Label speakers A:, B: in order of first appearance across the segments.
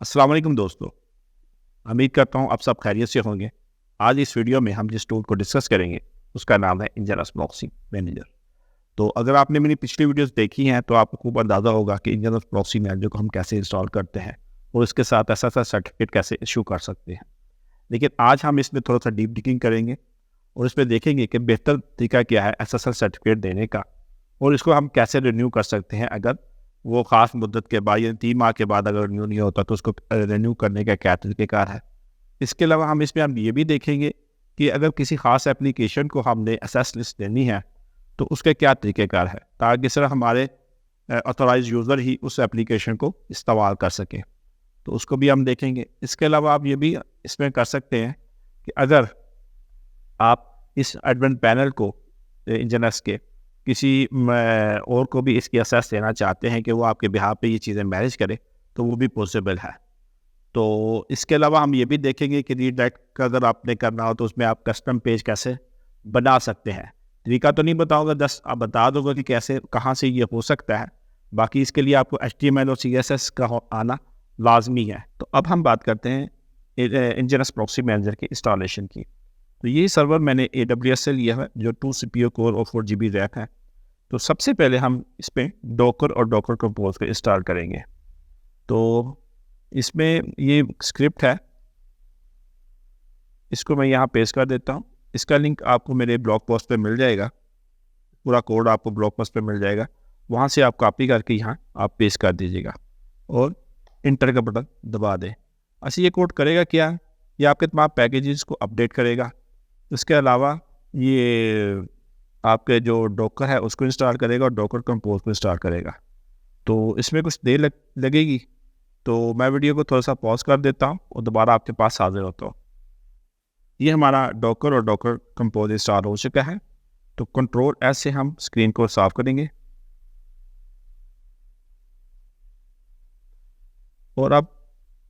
A: अस्सलाम वालेकुम दोस्तों। उम्मीद करता हूँ आप सब खैरियत से होंगे। आज इस वीडियो में हम जिस टूल को डिस्कस करेंगे उसका नाम है इंजनस प्रॉक्सी मैनेजर। तो अगर आपने मेरी पिछली वीडियोस देखी हैं तो आपको खूब अंदाज़ा होगा कि इंजनस प्रॉक्सी मैनेजर को हम कैसे इंस्टॉल करते हैं और इसके साथ ऐसा सर्टिफिकेट कैसे इशू कर सकते हैं। लेकिन आज हम इसमें थोड़ा सा डीप डिगिंग करेंगे और इसमें देखेंगे कि बेहतर तरीका क्या है SSL सर्टिफिकेट देने का और इसको हम कैसे रिन्यू कर सकते हैं। अगर वो ख़ास मुद्दत के बाद या 3 माह के बाद अगर रिन्यू नहीं होता तो उसको रिन्यू करने का क्या तरीक़ेकार है। इसके अलावा हम ये भी देखेंगे कि अगर किसी ख़ास एप्लीकेशन को हमने SS लिस्ट देनी है तो उसके क्या तरीक़ेकार है, ताकि सिर्फ हमारे ऑथोराइज़ यूज़र ही उस एप्लीकेशन को इस्तेमाल कर सकें। तो उसको भी हम देखेंगे। इसके अलावा आप ये भी इसमें कर सकते हैं कि अगर आप इस एडमिन पैनल को इंजनस के किसी और को भी इसकी एक्सेस देना चाहते हैं कि वो आपके बिहाफ पे ये चीज़ें मैनेज करे, तो वो भी पॉसिबल है। तो इसके अलावा हम ये भी देखेंगे कि रीडायरेक्ट का अगर आपने करना हो तो उसमें आप कस्टम पेज कैसे बना सकते हैं। तरीका तो नहीं बताऊंगा, जस्ट आप बता दूंगा कि कैसे कहाँ से ये हो सकता है। बाकी इसके लिए आपको HTML और CSS का आना लाजमी है। तो अब हम बात करते हैं इंजनस प्रॉक्सी मैनेजर की इंस्टॉलेशन की। तो ये सर्वर मैंने AWS से लिया है जो 2 CPU कोर और 4 GB रैम है। तो सबसे पहले हम इस पर डॉकर और डॉकर कंपोज को इंस्टॉल करेंगे। तो इसमें ये स्क्रिप्ट है, इसको मैं यहाँ पेस्ट कर देता हूँ। इसका लिंक आपको मेरे ब्लॉग पोस्ट पे मिल जाएगा, पूरा कोड आपको ब्लॉग पोस्ट पे मिल जाएगा। वहाँ से आप कॉपी करके यहाँ आप पेस्ट कर दीजिएगा और इंटर का बटन दबा दें। अच्छा, ये कोड करेगा क्या? ये आपके तमाम पैकेजेस को अपडेट करेगा। इसके अलावा ये आपके जो डॉकर है उसको इंस्टॉल करेगा और डॉकर कंपोज को इंस्टॉल करेगा। तो इसमें कुछ देर लगेगी, तो मैं वीडियो को थोड़ा सा पॉज कर देता हूँ और दोबारा आपके पास हाजिर होता हूँ। ये हमारा डॉकर और डॉकर कंपोज इंस्टॉल हो चुका है। तो कंट्रोल S से हम स्क्रीन को साफ करेंगे और अब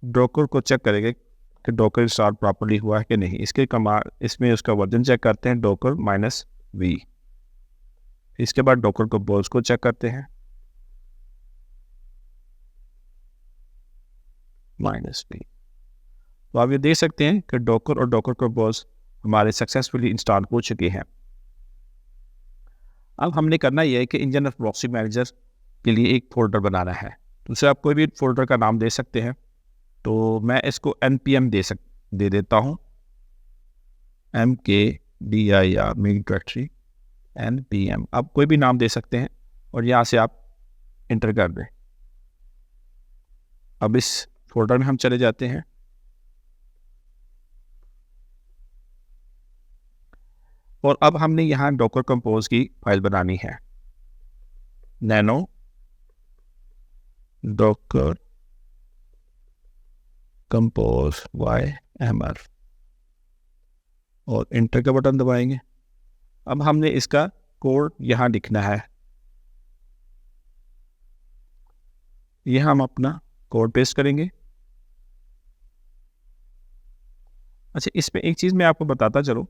A: डॉकर को चेक करेंगे कि डॉकर इंस्टॉल प्रॉपर्ली हुआ है कि नहीं। इसके कमांड इसमें उसका वर्जन चेक करते हैं, डॉकर -v। इसके बाद डॉकर कंपोज को चेक करते हैं, -v। तो आप ये देख सकते हैं कि डॉकर और डॉकर कंपोज हमारे सक्सेसफुली इंस्टॉल हो चुके हैं। अब हमने करना यह है कि इंजनस प्रॉक्सी मैनेजर के लिए एक फोल्डर बनाना है। तो उसे आप कोई भी फोल्डर का नाम दे सकते हैं। तो मैं इसको npm दे देता हूँ, mkdir मेन डायरेक्टरी npm। आप कोई भी नाम दे सकते हैं और यहाँ से आप इंटर कर दें। अब इस फोल्डर में हम चले जाते हैं और अब हमने यहाँ डॉकर कंपोज की फाइल बनानी है, नैनो डॉकर कंपोज YML और इंटर का बटन दबाएंगे। अब हमने इसका कोड यहाँ लिखना है। यह हम अपना कोड पेस्ट करेंगे। अच्छा, इसमें एक चीज़ मैं आपको बताता चलूँ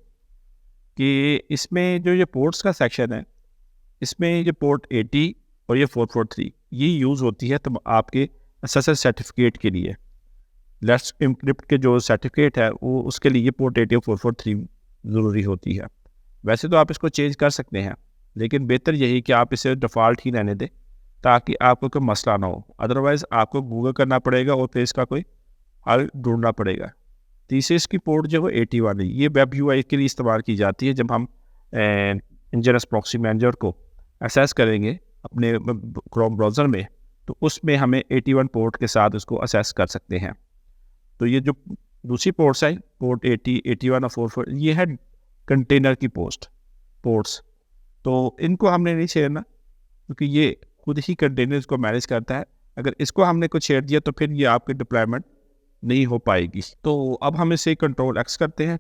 A: कि इसमें जो ये पोर्ट्स का सेक्शन है, इसमें ये पोर्ट 80 और ये 443 ये यूज़ होती है तो आपके SSL सर्टिफिकेट के लिए। लेट्स एन्क्रिप्ट के जो सर्टिफिकेट है वो उसके लिए पोर्ट 80 और 443 ज़रूरी होती है। वैसे तो आप इसको चेंज कर सकते हैं, लेकिन बेहतर यही कि आप इसे डिफ़ॉल्ट ही रहने दें ताकि आपको कोई मसला ना हो। अदरवाइज़ आपको गूगल करना पड़ेगा और फिर इसका कोई हल ढूंढना पड़ेगा। तीसरी इसकी पोर्ट जो है 81 है, ये वेब UI के लिए इस्तेमाल की जाती है। जब हम इंजनस प्रॉक्सी मैनेजर को एक्सेस करेंगे अपने क्रोम ब्राउज़र में तो उसमें हमें 81 पोर्ट के साथ उसको एक्सेस कर सकते हैं। तो ये जो दूसरी पोर्ट्स है, पोर्ट 80, 81 और 44, ये है कंटेनर की पोर्ट्स। तो इनको हमने नहीं छेड़ना क्योंकि ये खुद ही कंटेनर को मैनेज करता है। अगर इसको हमने कुछ छेड़ दिया तो फिर ये आपकी डिप्लॉयमेंट नहीं हो पाएगी। तो अब हम इसे कंट्रोल X करते हैं,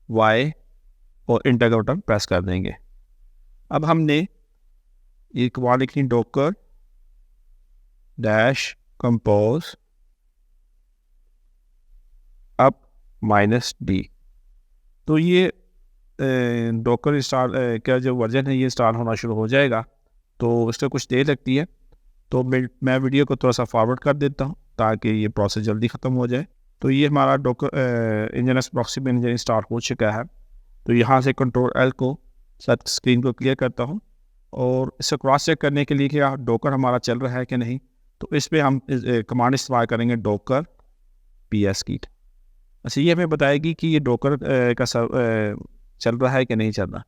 A: Y और इंटर का बटन प्रेस कर देंगे। अब हमने एक वहाँ लिखनी डॉकर -कंपोज अब -d। तो ये डॉकर इंस्टॉल का जो वर्जन है ये इंस्टॉल होना शुरू हो जाएगा। तो इसको कुछ देर लगती है, तो मैं वीडियो को थोड़ा सा फॉरवर्ड कर देता हूँ ताकि ये प्रोसेस जल्दी ख़त्म हो जाए। तो ये हमारा Docker engine proxy manager install हो चुका है। तो यहाँ से कंट्रोल एल को साथ स्क्रीन को क्लियर करता हूँ और इसे क्रॉस चेक करने के लिए कि डॉकर हमारा चल रहा है कि नहीं, तो इस पर हम कमांड इस्तेमाल करेंगे डॉकर PS कीट। अच्छा, ये हमें बताएगी कि ये डॉकर का चल रहा है कि नहीं चल रहा।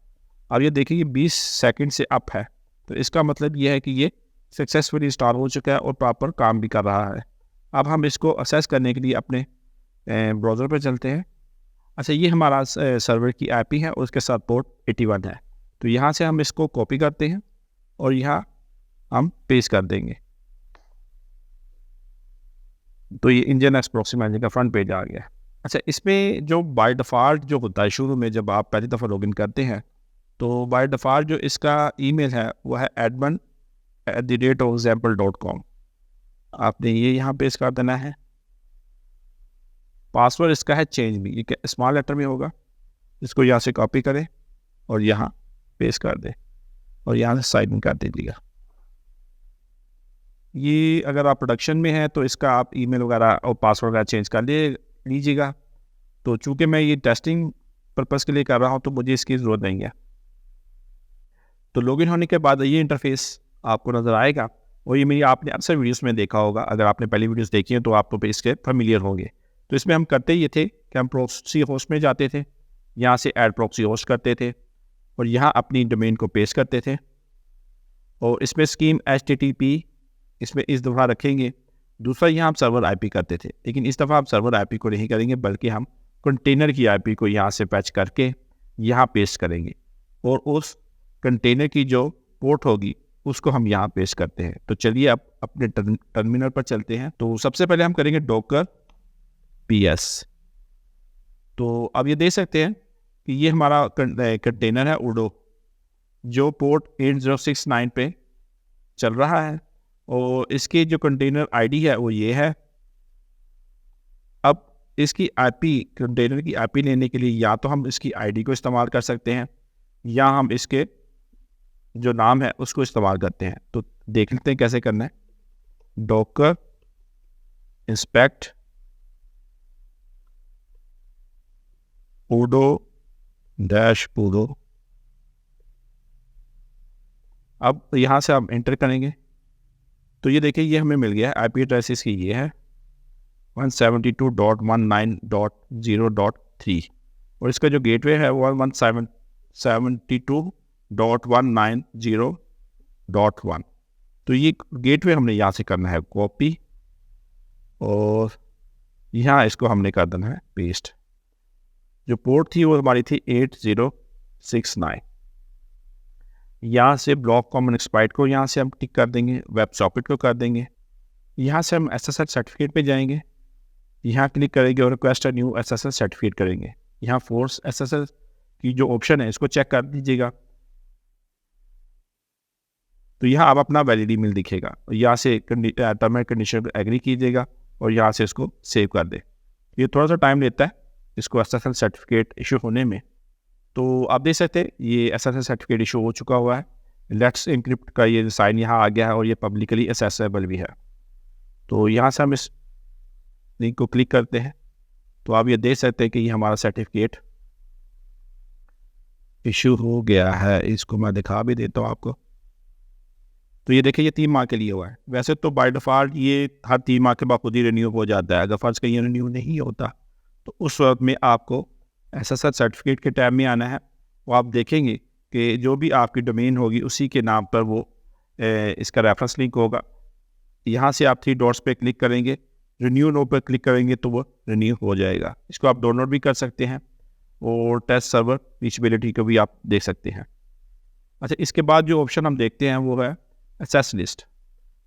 A: अब ये देखिए 20 सेकंड से अप है, तो इसका मतलब ये है कि ये सक्सेसफुली इंस्टॉल हो चुका है और प्रॉपर काम भी कर रहा है। अब हम इसको असेस करने के लिए अपने ब्राउज़र पर चलते हैं। अच्छा, ये हमारा सर्वर की IP है और उसके साथ पोर्ट 81 है। तो यहाँ से हम इसको कॉपी करते हैं और यहाँ हम पेस्ट कर देंगे। तो ये इंजन प्रॉक्सी मैनेजर का फ्रंट पेज आ गया। अच्छा, इसमें जो बाय डिफ़ॉल्ट जो होता है शुरू में जब आप पहली दफ़ा लॉगिन करते हैं, तो बाय डिफ़ॉल्ट जो इसका ईमेल है वो है admin@example.com। आपने ये यहाँ पेस्ट कर देना है। पासवर्ड इसका है चेंज मी, ये स्मॉल लेटर में होगा। इसको यहाँ से कॉपी करें और यहाँ पेस्ट कर दें और यहाँ से साइन इन कर दीजिएगा। ये अगर आप प्रोडक्शन में हैं तो इसका आप ईमेल वगैरह और पासवर्ड वगैरह चेंज कर लीजिएगा। तो चूँकि मैं ये टेस्टिंग पर्पज़ के लिए कर रहा हूँ तो मुझे इसकी ज़रूरत नहीं है। तो लॉगिन होने के बाद ये इंटरफेस आपको नज़र आएगा और ये मेरी आपने अक्सर वीडियोस में देखा होगा। अगर आपने पहली वीडियोस देखी हैं तो आप तो इसके फेमिलियर होंगे। तो इसमें हम करते ये थे कि हम प्रॉक्सी होस्ट में जाते थे, यहाँ से ऐड प्रॉक्सी होस्ट करते थे और यहाँ अपनी डोमेन को पेस्ट करते थे और इसमें स्कीम HTTP इसमें इस दफ़ा रखेंगे। दूसरा यहाँ हम सर्वर IP करते थे, लेकिन इस दफ़ा हम सर्वर IP को नहीं करेंगे बल्कि हम कंटेनर की IP को यहाँ से पैच करके यहाँ पेस्ट करेंगे और उस कंटेनर की जो पोर्ट होगी उसको हम यहाँ पेस्ट करते हैं। तो चलिए अब अपने टर्मिनल पर चलते हैं। तो सबसे पहले हम करेंगे डॉकर PS। तो अब ये देख सकते हैं कि ये हमारा कंटेनर है उडो जो पोर्ट 8069 पे चल रहा है और इसकी जो कंटेनर ID है वो ये है। अब इसकी IP कंटेनर की IP लेने के लिए या तो हम इसकी ID को इस्तेमाल कर सकते हैं या हम इसके जो नाम है उसको इस्तेमाल करते हैं। तो देख लेते हैं कैसे करना है। डॉकर इंस्पेक्ट उडो -udo। अब यहाँ से हम एंटर करेंगे तो ये देखिए ये हमें मिल गया है। IP एड्रेस इसकी ये है 172.19.0.3 और इसका जो गेटवे है वो 172.190.1। तो ये गेटवे हमने यहाँ से करना है कॉपी और यहाँ इसको हमने कर देना है पेस्ट। जो पोर्ट थी वो हमारी थी 8069। यहाँ से ब्लॉक कॉमन एक्सपाइट को यहाँ से हम टिक कर देंगे, वेब सॉकेट को कर देंगे। यहाँ से हम SSL सर्टिफिकेट पे जाएंगे, यहाँ क्लिक करेंगे और रिक्वेस्ट न्यू SSL सर्टिफिकेट करेंगे। यहाँ फोर्स SSL की जो ऑप्शन है इसको चेक कर दीजिएगा। तो यहाँ आप अपना वैलिड ईमेल दिखेगा, यहाँ से टर्म एंड कंडीशन को एग्री कीजिएगा और यहाँ से इसको सेव कर दे। ये थोड़ा सा टाइम लेता है इसको SSL सर्टिफिकेट इशू होने में। तो आप देख सकते हैं ये SSL सर्टिफिकेट इशू हो चुका हुआ है। लेट्स एनक्रिप्ट का ये साइन यहाँ आ गया है और ये पब्लिकली एक्सेसिबल भी है। तो यहाँ से हम इस लिंक को क्लिक करते हैं तो आप ये देख सकते हैं कि ये हमारा सर्टिफिकेट इशू हो गया है। इसको मैं दिखा भी देता हूँ आपको। तो ये देखिए ये 3 माह के लिए हुआ है। वैसे तो बाय डिफ़ॉल्ट ये हर 3 माह के बाद खुद ही रिन्यू हो जाता है। अगर फर्ज कहीं रिन्यू नहीं होता तो उस वक्त में आपको SSL सर्टिफिकेट के टैब में आना है। वो आप देखेंगे कि जो भी आपकी डोमेन होगी उसी के नाम पर वो इसका रेफरेंस लिंक होगा। यहाँ से आप 3 डॉट्स पे क्लिक करेंगे, रिन्यू नो पर क्लिक करेंगे तो वो रिन्यू हो जाएगा। इसको आप डाउनलोड भी कर सकते हैं और टेस्ट सर्वर रीचेबिलिटी को भी आप देख सकते हैं। अच्छा, इसके बाद जो ऑप्शन हम देखते हैं वो है एक्सेस लिस्ट।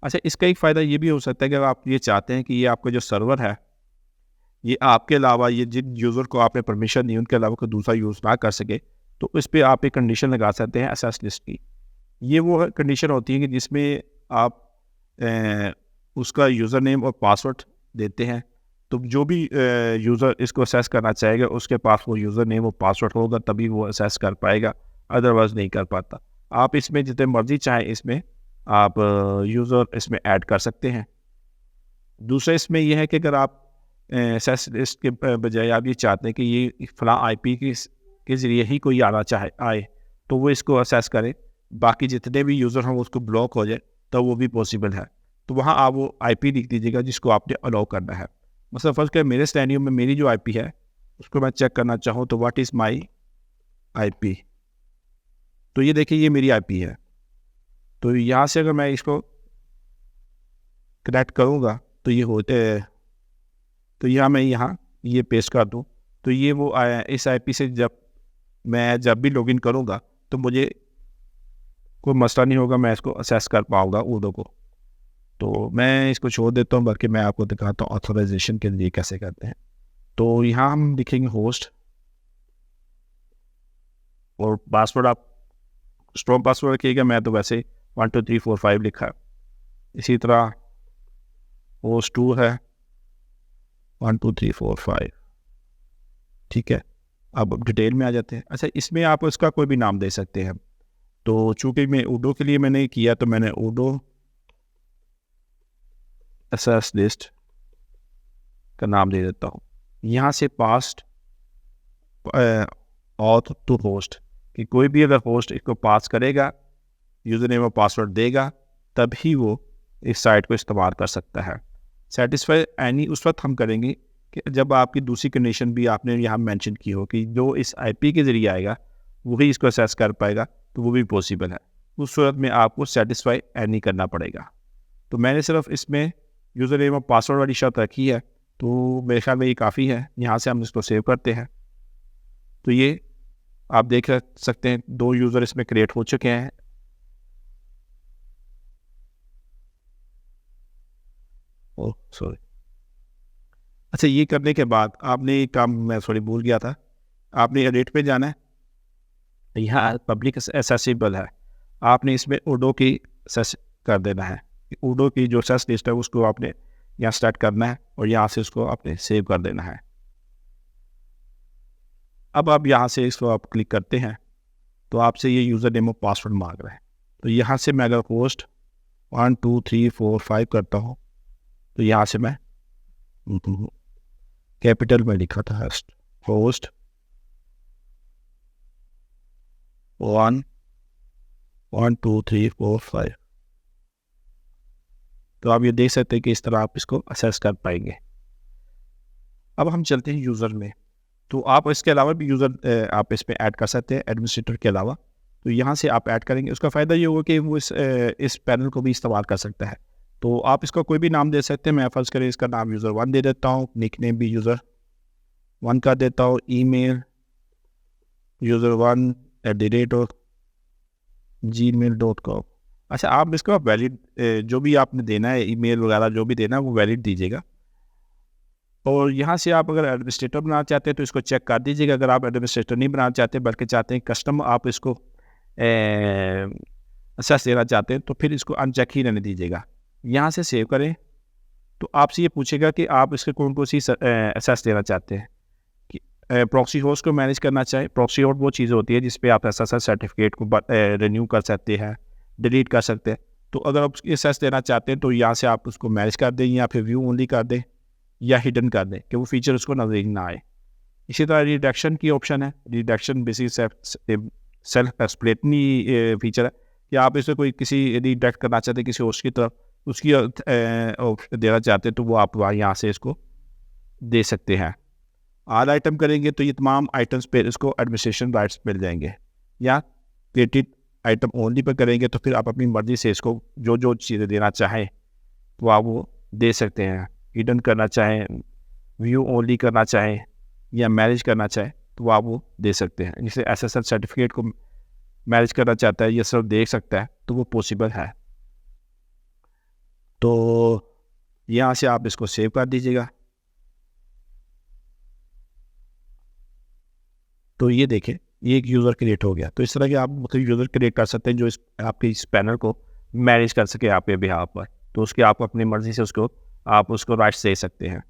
A: अच्छा, इसका एक फ़ायदा ये भी हो सकता है कि अगर आप ये चाहते हैं कि ये आपका जो सर्वर है ये आपके अलावा ये जिन यूज़र को आपने परमिशन दी उनके अलावा कोई दूसरा यूज़ ना कर सके, तो इस पर आप एक कंडीशन लगा सकते हैं एक्सेस लिस्ट की। ये वो कंडीशन होती है कि जिसमें आप उसका यूज़र नेम और पासवर्ड देते हैं। तो जो भी यूज़र इसको एक्सेस करना चाहेगा उसके पास वो यूज़र नेम और पासवर्ड होगा तभी वो एक्सेस कर पाएगा, अदरवाइज़ नहीं कर पाता। आप इसमें जितने मर्जी चाहें इसमें आप यूज़र इसमें ऐड कर सकते हैं दूसरा इसमें यह है कि अगर आप एक्सेस लिस्ट के बजाय आप ये चाहते हैं कि ये फलां आईपी के ज़रिए ही कोई आना चाहे आए, तो वो इसको असेस करे, बाकी जितने भी यूज़र हों उसको ब्लॉक हो जाए, तो वो भी पॉसिबल है। तो वहाँ आप वो आईपी लिख दीजिएगा जिसको आपने अलाउ करना है। मतलब फ़र्ज़ करें मेरे सिनेरियो में मेरी जो आईपी है उसको मैं चेक करना चाहूँ तो व्हाट इज़ माई आईपी, तो ये देखिए ये मेरी आईपी है। तो यहाँ से अगर मैं इसको कनेक्ट करूँगा तो ये होते, तो यहाँ मैं यहाँ ये पेस्ट कर दूँ, तो ये वो इस आईपी से जब भी लॉगिन करूँगा तो मुझे कोई मसला नहीं होगा, मैं इसको असेस कर पाऊँगा ऊडो को। तो मैं इसको छोड़ देता हूँ, बल्कि मैं आपको दिखाता हूँ ऑथराइजेशन के लिए कैसे करते हैं। तो यहाँ हम लिखेंगे होस्ट और पासवर्ड आप स्ट्रॉन्ग पासवर्ड रखिएगा, मैं तो वैसे 1 2 3 4 5 लिखा है। इसी तरह होस्ट 2 है 1 2 3 4 5, ठीक है। अब डिटेल में आ जाते हैं। अच्छा, इसमें आप उसका कोई भी नाम दे सकते हैं। तो चूँकि मैं ऊडो के लिए मैंने किया तो मैंने ऊडो एक्सेस लिस्ट का नाम दे देता हूँ। यहाँ से पास्ट ऑथ टू होस्ट, कि कोई भी अगर होस्ट इसको पास करेगा, यूज़र नेम और पासवर्ड देगा, तभी वो इस साइट को इस्तेमाल कर सकता है। सेटिस्फाई एनी उस वक्त हम करेंगे कि जब आपकी दूसरी कंडीशन भी आपने यहाँ मेंशन की हो कि जो इस आईपी के ज़रिए आएगा वही इसको असेस कर पाएगा, तो वो भी पॉसिबल है। उस सूरत में आपको सेटिस्फाई एनी करना पड़ेगा। तो मैंने सिर्फ इसमें यूज़र नेम और पासवर्ड वाली शर्त रखी है, तो मेरे ख्याल में ये काफ़ी है। यहाँ से हम इसको सेव करते हैं। तो ये आप देख सकते हैं 2 यूज़र इसमें क्रिएट हो चुके हैं। Oh sorry. अच्छा, ये करने के बाद आपने एक काम मैं भूल गया था, आपने एडिट पे जाना है। यहाँ पब्लिक एक्सेसिबल है, आपने इसमें ऊडो की सर्च कर देना है। ऊडो की जो सर्च लिस्ट है उसको आपने यहाँ स्टार्ट करना है और यहाँ से उसको आपने सेव कर देना है। अब आप यहाँ से इसको आप क्लिक करते हैं तो आपसे ये यूज़र नेम और पासवर्ड मांग रहा है। तो यहाँ से मैं अगर होस्ट 1 2 3 4 5 करता हूँ तो यहाँ से मैं कैपिटल में लिखा था होस्ट 1 1 2 3 4 5। तो आप ये देख सकते हैं कि इस तरह आप इसको असेस कर पाएंगे। अब हम चलते हैं यूज़र में। तो आप इसके अलावा भी यूज़र आप इसमें ऐड कर सकते हैं एडमिनिस्ट्रेटर के अलावा। तो यहाँ से आप ऐड करेंगे, उसका फ़ायदा ये होगा कि वो इस पैनल को भी इस्तेमाल कर सकता है। तो आप इसका कोई भी नाम दे सकते हैं। मैं फ़र्ज़ करें इसका नाम यूज़र 1 दे देता हूँ, निक नेम भी यूज़र 1 का देता हूँ, ईमेल user1@gmail.com। अच्छा, आप इसको वैलिड जो भी आपने देना है, ईमेल वगैरह जो भी देना है वो वैलिड दीजिएगा। और यहाँ से आप अगर एडमिनिस्ट्रेटर बनाना चाहते हैं तो इसको चेक कर दीजिएगा। अगर आप एडमिनिस्ट्रेटर नहीं बनाना चाहते बल्कि चाहते हैं कस्टम आप इसको असेस देना चाहते हैं, तो फिर इसको अनचेक ही रहने दीजिएगा। यहाँ से सेव करें तो आपसे ये पूछेगा कि आप इसके कौन कौन सी असेस देना चाहते हैं। कि प्रॉक्सी होस्ट को मैनेज करना चाहे, प्रॉक्सी होस्ट वो चीज़ होती है जिस पे आप एसएसएल सर्टिफिकेट को रिन्यू कर सकते हैं, डिलीट कर सकते हैं। तो अगर आप एसएस देना चाहते हैं तो यहाँ से आप उसको मैनेज कर दें या फिर व्यू ओनली कर दें या हिडन कर दें कि वो फीचर उसको नजर ना आए। इसी तरह रिडक्शन की ऑप्शन है। रिडक्शन बेसिक सेल्फ एक्सप्लेटरी फीचर है कि आप इसे कोई किसी रिडक्ट करना चाहते हैं किसी होस्ट की तरफ, उसकी देना चाहते हैं तो वो आप यहाँ से इसको दे सकते हैं। ऑल आइटम करेंगे तो ये तमाम आइटम्स पे इसको एडमिनिस्ट्रेशन राइट्स मिल जाएंगे। या क्रिएटेड आइटम ओनली पर करेंगे तो फिर आप अपनी मर्जी से इसको जो जो चीज़ें देना चाहें तो आप वो दे सकते हैं। हिडन करना चाहें, व्यू ओनली करना चाहें या मैनेज करना चाहें तो आप वो दे सकते हैं। जैसे एसएसएल सर्टिफिकेट को मैनेज करना चाहता है या सिर्फ देख सकता है तो वो पॉसिबल है। तो यहाँ से आप इसको सेव कर दीजिएगा। तो ये देखें, ये एक यूज़र क्रिएट हो गया। तो इस तरह के आप मतलब यूज़र क्रिएट कर सकते हैं जो आपके इस पैनल को मैनेज कर सके आपके बिहाफ पर। तो उसके आप अपनी मर्ज़ी से उसको राइट्स दे सकते हैं।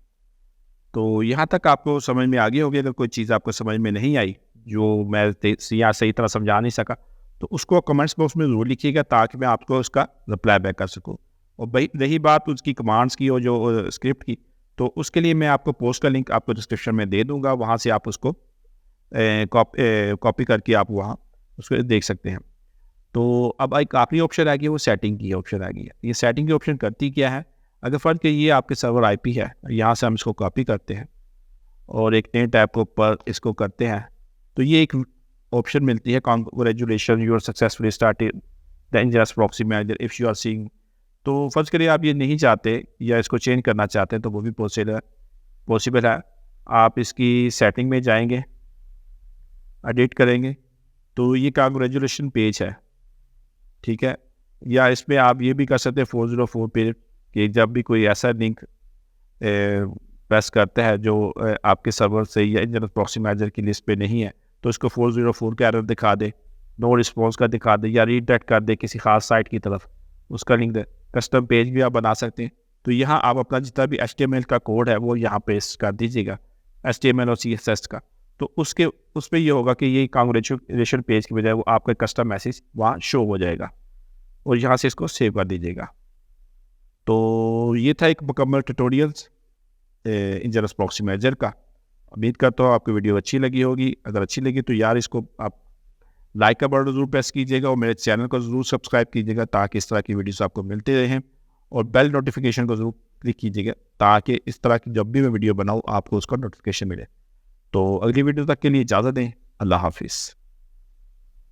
A: तो यहाँ तक आपको समझ में आ गई होगी। अगर कोई चीज़ आपको समझ में नहीं आई जो मैं यहाँ सही तरह समझा नहीं सका तो उसको कमेंट्स बॉक्स में ज़रूर लिखिएगा ताकि मैं आपको उसका रिप्लाई बैक कर सकूँ। और भाई रही बात उसकी कमांड्स की और जो स्क्रिप्ट की, तो उसके लिए मैं आपको पोस्ट का लिंक आपको डिस्क्रिप्शन में दे दूंगा, वहाँ से आप उसको कॉपी करके आप वहाँ उसको देख सकते हैं। तो अब एक आखिरी ऑप्शन आ गई, वो सेटिंग की ऑप्शन आ गई है। ये सेटिंग की ऑप्शन करती क्या है, अगर फ़र्क है ये आपके सर्वर आईपी है, यहाँ से हम इसको कॉपी करते हैं और एक नए टैब के ऊपर इसको करते हैं, तो ये एक ऑप्शन मिलती है, congratulation you are successfully started the Nginx proxy manager if you are seeing. तो फर्ज करिए आप ये नहीं चाहते या इसको चेंज करना चाहते हैं, तो वो भी पॉसिबल है। आप इसकी सेटिंग में जाएंगे, एडिट करेंगे, तो ये कांग्रेचुलेशन पेज है, ठीक है। या इसमें आप ये भी कर सकते हैं 404 पे कि जब भी कोई ऐसा लिंक प्रेस करता है जो आपके सर्वर से या इंटरनेट प्रॉक्सी मैनेजर की लिस्ट पे नहीं है, तो इसको 404 का एरर दिखा दे, नो रिस्पॉन्स का दिखा दे, या रीडायरेक्ट कर दे किसी खास साइट की तरफ, उसका लिंक दे। कस्टम पेज भी आप बना सकते हैं। तो यहाँ आप अपना जितना भी HTML का कोड है वो यहाँ पेस्ट कर दीजिएगा, HTML और CSS का। तो उस पर ये होगा कि ये कांग्रेचुलेशन पेज की बजाय वो आपका कस्टम मैसेज वहाँ शो हो जाएगा, और यहाँ से इसको सेव कर दीजिएगा। तो ये था एक मुकम्मल ट्यूटोरियल्स इंजरस प्रॉक्सी मैनेजर का। उम्मीद करता हूँ आपको वीडियो अच्छी लगी होगी। अगर अच्छी लगी तो यार इसको आप लाइक का बटन ज़रूर प्रेस कीजिएगा और मेरे चैनल को ज़रूर सब्सक्राइब कीजिएगा, ताकि इस तरह की वीडियोस आपको मिलते रहें, और बेल नोटिफिकेशन को ज़रूर क्लिक कीजिएगा, ताकि इस तरह की जब भी मैं वीडियो बनाऊँ आपको उसका नोटिफिकेशन मिले। तो अगली वीडियो तक के लिए इजाज़त दें। अल्लाह हाफिज़।